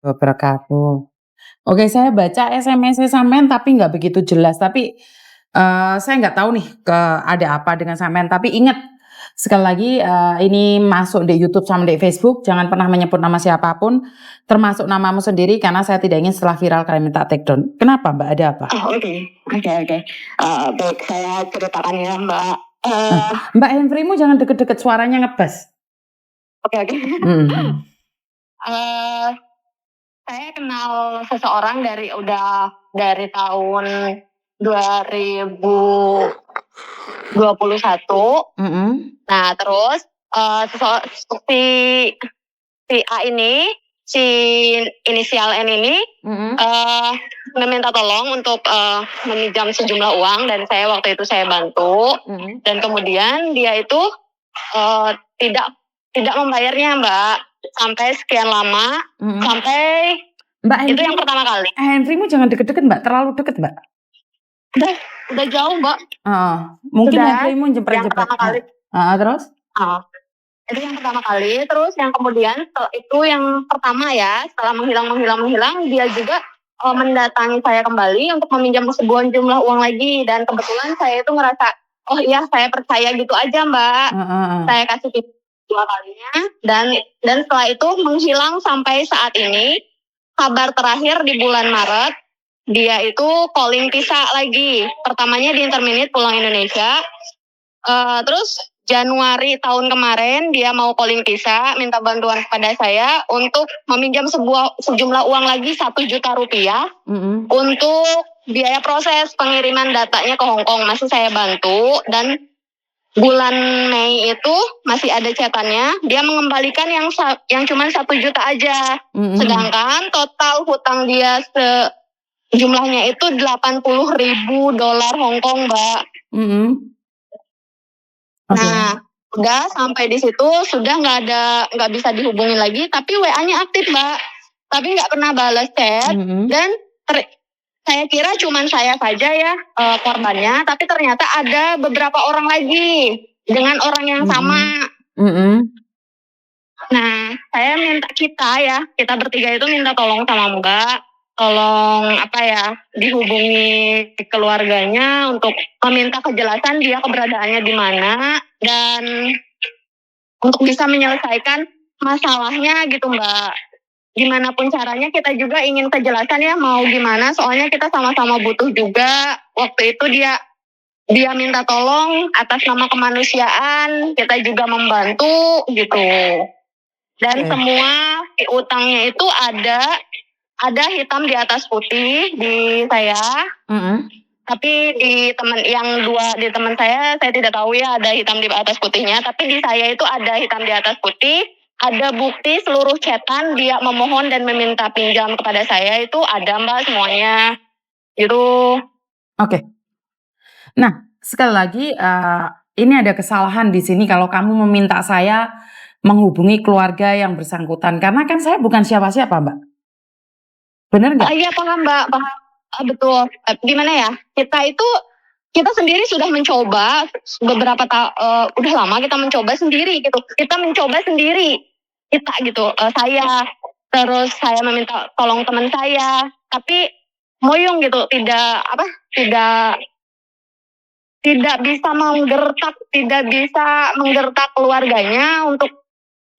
Wabarakatuh. Oke, saya baca SMS-nya sampean tapi nggak begitu jelas, tapi, saya nggak tahu nih ada apa dengan sampean, tapi ingat, sekali lagi, ini masuk di YouTube sama di Facebook, jangan pernah menyebut nama siapapun, termasuk namamu sendiri karena saya tidak ingin setelah viral kalian minta take down. Kenapa Mbak, ada apa? Oh, oke. Oke. Baik, saya ceritakan ya, Mbak. Mbak, handphone-mu jangan deket-deket, suaranya ngebas. Oke. Mhm. Eh, saya kenal seseorang dari tahun 2021. Mhm. Nah, terus si si A ini, si inisial N ini, Mhm. meminta tolong untuk meminjam sejumlah uang dan waktu itu saya bantu. Mhm. Dan kemudian dia itu tidak membayarnya, Mbak, sampai sekian lama. Mhm. Sampai Mbak, itu yang pertama kali. handphone-mu jangan deket-deket Mbak, terlalu deket Mbak. Udah jauh, Mbak. Mungkin Sudah, handphone-mu yang jepret-jepret. pertama kali. Terus? Itu yang pertama kali. Terus yang kemudian itu yang pertama ya, setelah menghilang, dia juga mendatangi saya kembali untuk meminjam sebuah jumlah uang lagi. Dan kebetulan saya itu ngerasa, oh iya saya percaya gitu aja, Mbak. Saya kasih tip 2 kalinya. Dan setelah itu menghilang sampai saat ini. Kabar terakhir di bulan Maret, dia itu calling Tisa lagi. Pertamanya di Interminute pulang Indonesia. Terus Januari tahun kemarin dia mau calling Tisa, minta bantuan kepada saya untuk meminjam sejumlah uang lagi 1 juta rupiah untuk biaya proses pengiriman datanya ke Hong Kong. Masih saya bantu, dan bulan Mei itu masih ada catatannya, dia mengembalikan yang cuma 1 juta aja. Sedangkan total hutang dia jumlahnya itu 80.000 dolar Hong Kong, Mbak. Nah, udah sampai di situ sudah nggak bisa dihubungi lagi, tapi WA-nya aktif, Mbak. Tapi nggak pernah balas chat. Dan saya kira cuma saya saja ya korbannya, tapi ternyata ada beberapa orang lagi dengan orang yang sama. Nah, saya minta kita bertiga itu minta tolong sama Mbak, tolong dihubungi keluarganya untuk meminta kejelasan dia keberadaannya di mana, dan untuk bisa menyelesaikan masalahnya gitu, Mbak. Gimana pun caranya kita juga ingin kejelasan ya, mau gimana, soalnya kita sama-sama butuh juga. Waktu itu dia minta tolong atas nama kemanusiaan, kita juga membantu gitu. Dan semua utangnya itu ada hitam di atas putih di saya. Tapi di teman saya tidak tahu ya ada hitam di atas putihnya. Tapi di saya itu ada hitam di atas putih. Ada bukti seluruh chatan dia memohon dan meminta pinjam kepada saya itu ada, Mbak, semuanya. Gitu. Oke. Nah, sekali lagi ini ada kesalahan di sini kalau kamu meminta saya menghubungi keluarga yang bersangkutan, karena kan saya bukan siapa-siapa, Mbak. Bener nggak? Iya, paham, Mbak, paham. Betul. Gimana ya? Kita sendiri sudah mencoba udah lama kita mencoba sendiri gitu. Kita mencoba sendiri. Kita gitu. Saya meminta tolong teman saya, tapi moyong gitu, tidak bisa menggertak keluarganya untuk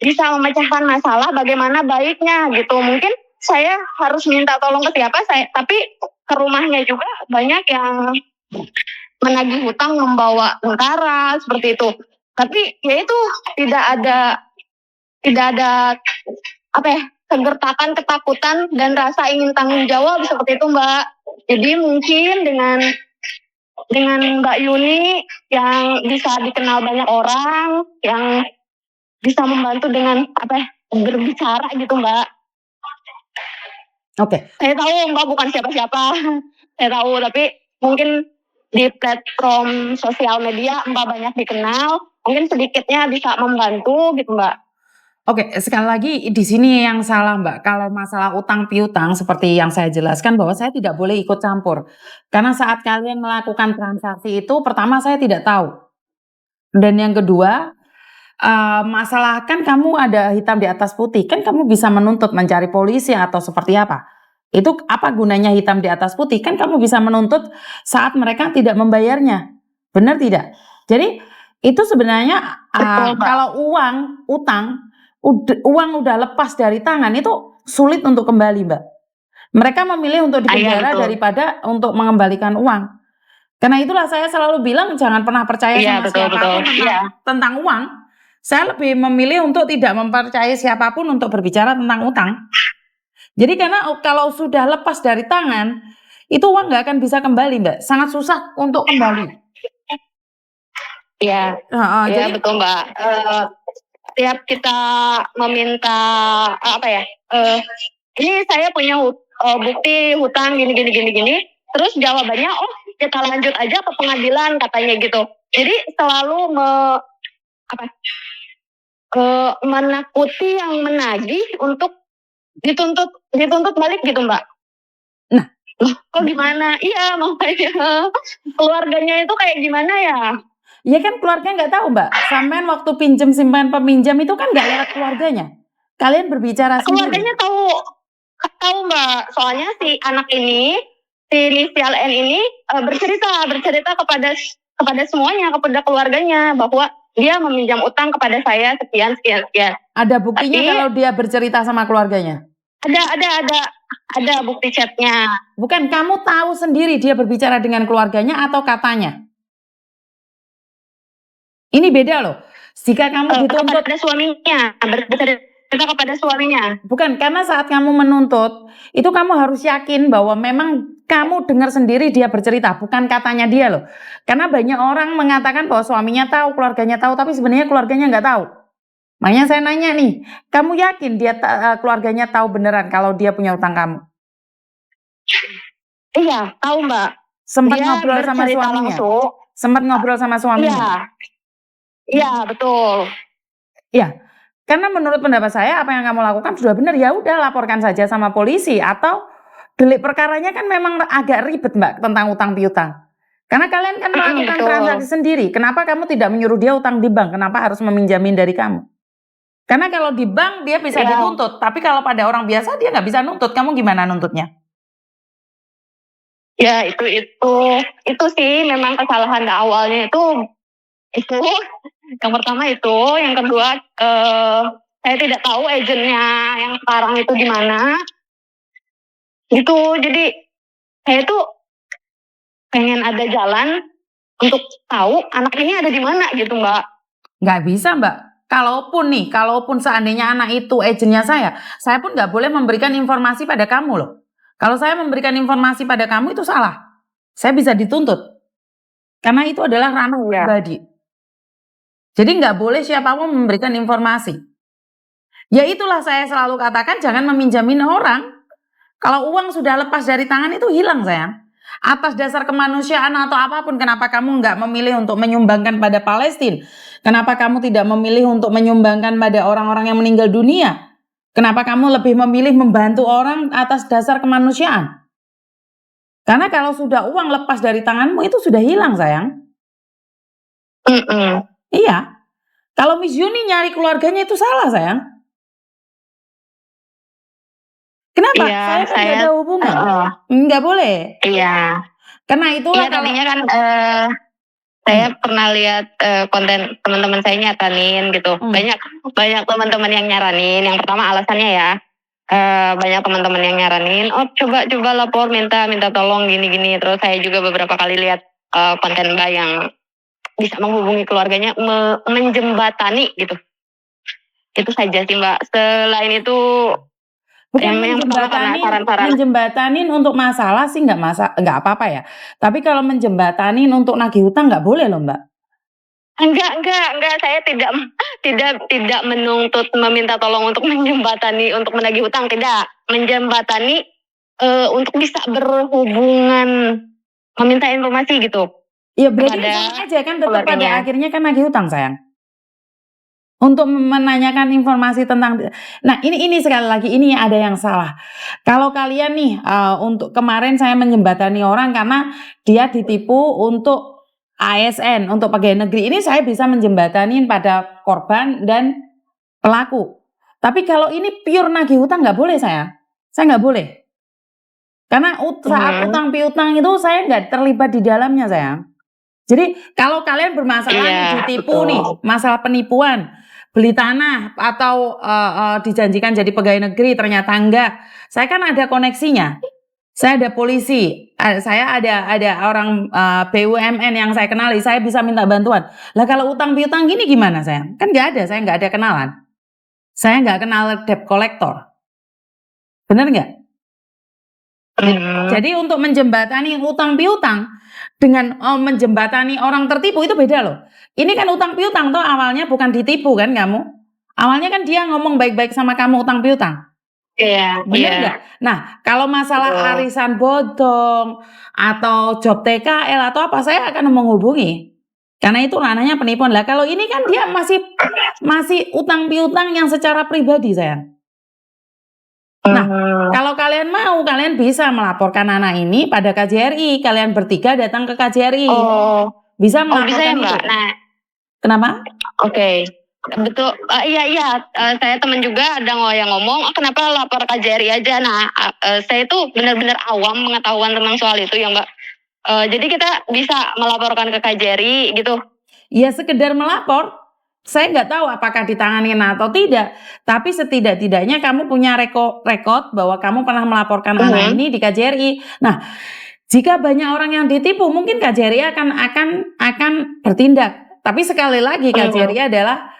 bisa memecahkan masalah bagaimana baiknya gitu. Mungkin saya harus minta tolong ke siapa, tapi ke rumahnya juga banyak yang menagih hutang membawa tentara seperti itu. Tapi ya itu tidak ada kegertakan, ketakutan dan rasa ingin tanggung jawab seperti itu, Mbak. Jadi mungkin dengan Mbak Yuni yang bisa dikenal banyak orang, yang bisa membantu dengan berbicara gitu, Mbak. Oke. Saya tahu Mbak bukan siapa-siapa. Saya tahu, tapi mungkin di platform sosial media Mbak banyak dikenal, mungkin sedikitnya bisa membantu gitu, Mbak. Oke, sekali lagi di sini yang salah, Mbak. Kalau masalah utang piutang seperti yang saya jelaskan bahwa saya tidak boleh ikut campur. Karena saat kalian melakukan transaksi itu, pertama saya tidak tahu. Dan yang kedua, masalah kan kamu ada hitam di atas putih, kan kamu bisa menuntut mencari polisi atau seperti apa. Itu apa gunanya hitam di atas putih? Kan kamu bisa menuntut saat mereka tidak membayarnya. Benar tidak? Jadi itu sebenarnya Betul, Mbak. kalau uang udah lepas dari tangan itu sulit untuk kembali, Mbak. Mereka memilih untuk Iya, dipenjara betul. daripada untuk mengembalikan uang. Karena itulah saya selalu bilang jangan pernah percaya Iya, sama betul, betul. siapapun Iya. tentang uang. Saya lebih memilih untuk tidak mempercayai siapapun untuk berbicara tentang utang. Jadi karena kalau sudah lepas dari tangan, itu uang nggak akan bisa kembali, Mbak. Sangat susah untuk kembali. Iya, iya Jadi betul Mbak. Tiap kita meminta apa ya? Ini saya punya bukti hutang gini gini gini gini. Terus jawabannya, oh kita lanjut aja ke pengadilan katanya gitu. Jadi selalu menakuti yang menagih untuk dituntut balik gitu Mbak. Nah, kok gimana? Iya makanya keluarganya itu kayak gimana ya? ya kan keluarga nggak tahu Mbak. Sampean waktu pinjam simpan peminjam itu kan nggak lewat keluarganya. Kalian berbicara sendiri. Keluarganya tahu Mbak. Soalnya si anak ini, si inisial N ini bercerita kepada semuanya, kepada keluarganya bahwa dia meminjam utang kepada saya sekian. Ada buktinya kalau dia bercerita sama keluarganya? Ada bukti chatnya. Bukan, kamu tahu sendiri dia berbicara dengan keluarganya atau katanya? Ini beda loh. Jika kamu dituntut kepada suaminya, bercerita kepada suaminya. Bukan, karena saat kamu menuntut, itu kamu harus yakin bahwa memang kamu dengar sendiri dia bercerita, bukan katanya dia loh. Karena banyak orang mengatakan bahwa suaminya tahu, keluarganya tahu, tapi sebenarnya keluarganya nggak tahu. Makanya saya nanya nih, kamu yakin dia keluarganya tahu beneran kalau dia punya utang kamu? Iya, tahu Mbak. Sempat dia ngobrol sama suaminya? Langsung. Sempat ngobrol sama suaminya? Iya, betul. Iya. Karena menurut pendapat saya apa yang kamu lakukan sudah benar, ya udah laporkan saja sama polisi atau delik perkaranya kan memang agak ribet Mbak tentang utang piutang. Karena kalian kan melakukan transaksi sendiri. Kenapa kamu tidak menyuruh dia utang di bank? Kenapa harus meminjamin dari kamu? Karena kalau di bank dia bisa dituntut, tapi kalau pada orang biasa dia nggak bisa nuntut. Kamu gimana nuntutnya? Ya itu sih memang kesalahan awalnya itu yang pertama itu, yang kedua saya tidak tahu agennya yang sekarang itu di mana. Gitu, jadi saya tuh pengen ada jalan untuk tahu anak ini ada di mana gitu Mbak. Nggak bisa Mbak. Kalaupun seandainya anak itu agennya saya pun nggak boleh memberikan informasi pada kamu loh. Kalau saya memberikan informasi pada kamu itu salah. Saya bisa dituntut. Karena itu adalah ranah pribadi. Jadi nggak boleh siapapun memberikan informasi. Ya itulah saya selalu katakan jangan meminjamin orang. Kalau uang sudah lepas dari tangan itu hilang sayang. Atas dasar kemanusiaan atau apapun, kenapa kamu nggak memilih untuk menyumbangkan pada Palestina? Kenapa kamu tidak memilih untuk menyumbangkan pada orang-orang yang meninggal dunia? Kenapa kamu lebih memilih membantu orang atas dasar kemanusiaan? Karena kalau sudah uang lepas dari tanganmu itu sudah hilang sayang. Iya. Kalau Miss Yuni nyari keluarganya itu salah sayang. Kenapa? Iya, Saya nggak ada hubungan. Nggak boleh. Iya. Karena itulah tadinya kan saya pernah lihat konten teman-teman saya nyaranin gitu. Banyak teman-teman yang nyaranin. Yang pertama alasannya ya, banyak teman-teman yang nyaranin, oh coba lapor, minta tolong gini-gini. Terus saya juga beberapa kali lihat konten Mbak yang bisa menghubungi keluarganya, menjembatani gitu. Itu saja sih Mbak. Selain itu bukan menjembatanin untuk masalah sih nggak apa-apa ya. Tapi kalau menjembatanin untuk nagih hutang nggak boleh loh Mbak. Enggak. Saya tidak menuntut meminta tolong untuk menjembatani untuk menagih hutang, tidak. Menjembatani untuk bisa berhubungan, meminta informasi gitu. Ya berarti sama aja kan tetap pada akhirnya kan nagih hutang sayang. Untuk menanyakan informasi tentang, nah ini sekali lagi ini ada yang salah. Kalau kalian nih untuk kemarin saya menjembatani orang karena dia ditipu untuk ASN untuk pegawai negeri ini saya bisa menjembatanin pada korban dan pelaku. Tapi kalau ini pure nagih hutang nggak boleh saya nggak boleh. Karena saat utang piutang itu saya nggak terlibat di dalamnya sayang. Jadi kalau kalian bermasalah nih ditipu nih, masalah penipuan, beli tanah atau dijanjikan jadi pegawai negeri ternyata enggak. Saya kan ada koneksinya. Saya ada polisi, saya ada orang BUMN yang saya kenali, saya bisa minta bantuan. Lah kalau utang piutang gini gimana saya? Kan nggak ada, saya nggak ada kenalan. Saya nggak kenal debt collector. Bener nggak? Jadi untuk menjembatani utang piutang dengan menjembatani orang tertipu itu beda loh. Ini kan utang piutang toh awalnya bukan ditipu kan kamu? Awalnya kan dia ngomong baik-baik sama kamu utang piutang. Iya, Bener nggak? Nah, kalau masalah arisan bodong atau job TKL atau apa, saya akan menghubungi. Karena itu ranahnya penipuan. Lah kalau ini kan dia masih utang piutang yang secara pribadi, sayang. Nah, kalau kalian mau, kalian bisa melaporkan anak ini pada KJRI. Kalian bertiga datang ke KJRI. Bisa melaporkan bisa ya, itu. Mbak? Nah, kenapa? Oke. Betul, iya, saya teman juga ada yang ngomong, kenapa lapor KJRI aja. Nah, saya itu benar-benar awam pengetahuan tentang soal itu ya Mbak. Jadi kita bisa melaporkan ke KJRI gitu. Ya sekedar melapor, saya nggak tahu apakah ditanganin atau tidak, tapi setidak-tidaknya kamu punya rekod bahwa kamu pernah melaporkan anak ini di KJRI. Nah, jika banyak orang yang ditipu, mungkin KJRI akan bertindak. Tapi sekali lagi KJRI adalah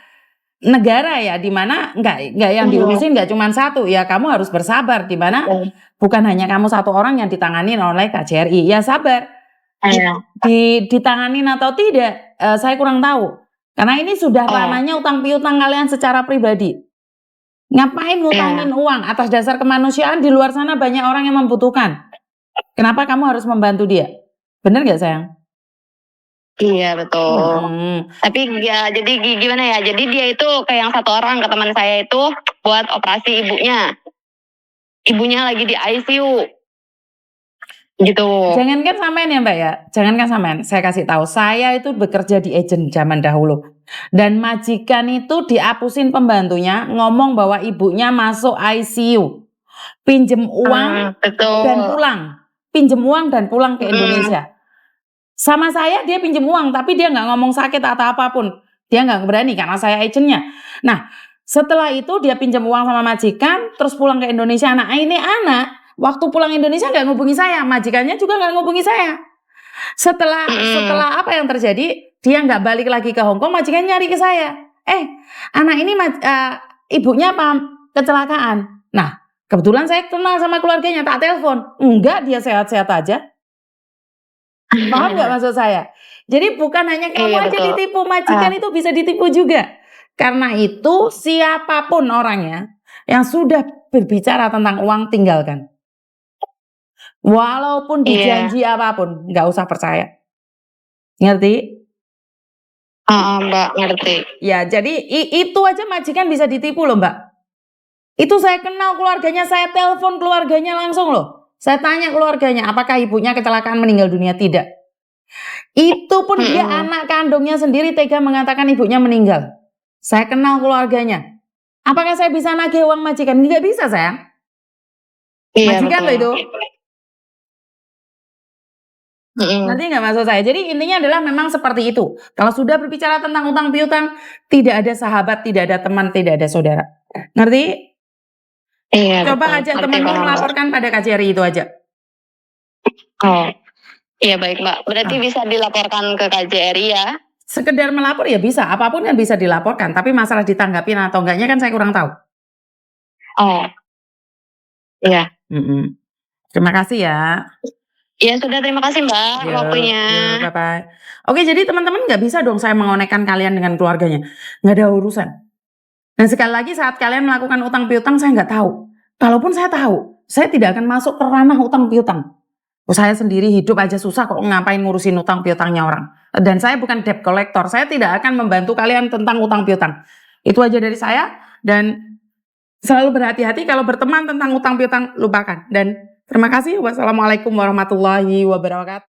negara ya, di mana nggak yang diurusin nggak cuma satu, ya kamu harus bersabar, di mana bukan hanya kamu satu orang yang ditangani oleh KJRI, ya sabar. Ditanganin atau tidak, saya kurang tahu, karena ini sudah ranahnya utang piutang kalian secara pribadi. Ngapain ngutangin uang atas dasar kemanusiaan? Di luar sana banyak orang yang membutuhkan. Kenapa kamu harus membantu dia? Bener nggak sayang? Iya betul. Tapi ya jadi gimana ya? Jadi dia itu kayak yang satu orang ke teman saya itu buat operasi ibunya. Ibunya lagi di ICU. Gitu. Jangankan sampean ya Mbak ya. Jangankan sampean. Saya kasih tahu. Saya itu bekerja di agent zaman dahulu. Dan majikan itu dihapusin pembantunya ngomong bahwa ibunya masuk ICU. Pinjem uang dan pulang. Pinjem uang dan pulang ke Indonesia. Sama saya dia pinjem uang, tapi dia nggak ngomong sakit atau apapun. Dia nggak berani karena saya agentnya. Nah, setelah itu dia pinjam uang sama majikan, terus pulang ke Indonesia. Nah, ini anak waktu pulang Indonesia nggak ngubungi saya, majikannya juga nggak ngubungi saya. Setelah apa yang terjadi, dia nggak balik lagi ke Hong Kong, majikannya nyari ke saya. Anak ini ibunya apa kecelakaan. Nah, kebetulan saya kenal sama keluarganya, tak telepon. Enggak, dia sehat-sehat aja. Paham nggak maksud saya? Jadi bukan hanya kamu aja ditipu, majikan itu bisa ditipu juga. Karena itu siapapun orangnya yang sudah berbicara tentang uang tinggalkan. Walaupun dijanji apapun, nggak usah percaya. Ngerti? Mbak, ngerti. Ya, jadi itu aja majikan bisa ditipu loh Mbak. Itu saya kenal keluarganya, saya telepon keluarganya langsung loh. Saya tanya keluarganya, apakah ibunya kecelakaan meninggal dunia? Tidak. Itu pun dia anak kandungnya sendiri tega mengatakan ibunya meninggal. Saya kenal keluarganya. Apakah saya bisa nagih uang majikan? Nggak bisa sayang. Majikan loh itu. Nanti nggak maksud saya. Jadi intinya adalah memang seperti itu. Kalau sudah berbicara tentang utang piutang, tidak ada sahabat, tidak ada teman, tidak ada saudara. Ngerti? Iya. Coba ajak temanmu melaporkan pada KJRI itu aja. Iya baik Mbak. Berarti bisa dilaporkan ke KJRI ya? Sekedar melapor ya bisa. Apapun kan bisa dilaporkan. Tapi masalah ditanggapin atau enggaknya kan saya kurang tahu. Iya. Terima kasih ya. Iya sudah, terima kasih Mbak waktunya. Bye-bye. Oke, jadi teman-teman nggak bisa dong saya mengonekkan kalian dengan keluarganya. Nggak ada urusan. Dan sekali lagi saat kalian melakukan utang piutang saya nggak tahu. Kalaupun saya tahu, saya tidak akan masuk ke ranah utang piutang. Saya sendiri hidup aja susah kok ngapain ngurusin utang piutangnya orang. Dan saya bukan debt collector. Saya tidak akan membantu kalian tentang utang piutang. Itu aja dari saya. Dan selalu berhati-hati kalau berteman tentang utang piutang, lupakan. Dan terima kasih. Wassalamualaikum warahmatullahi wabarakatuh.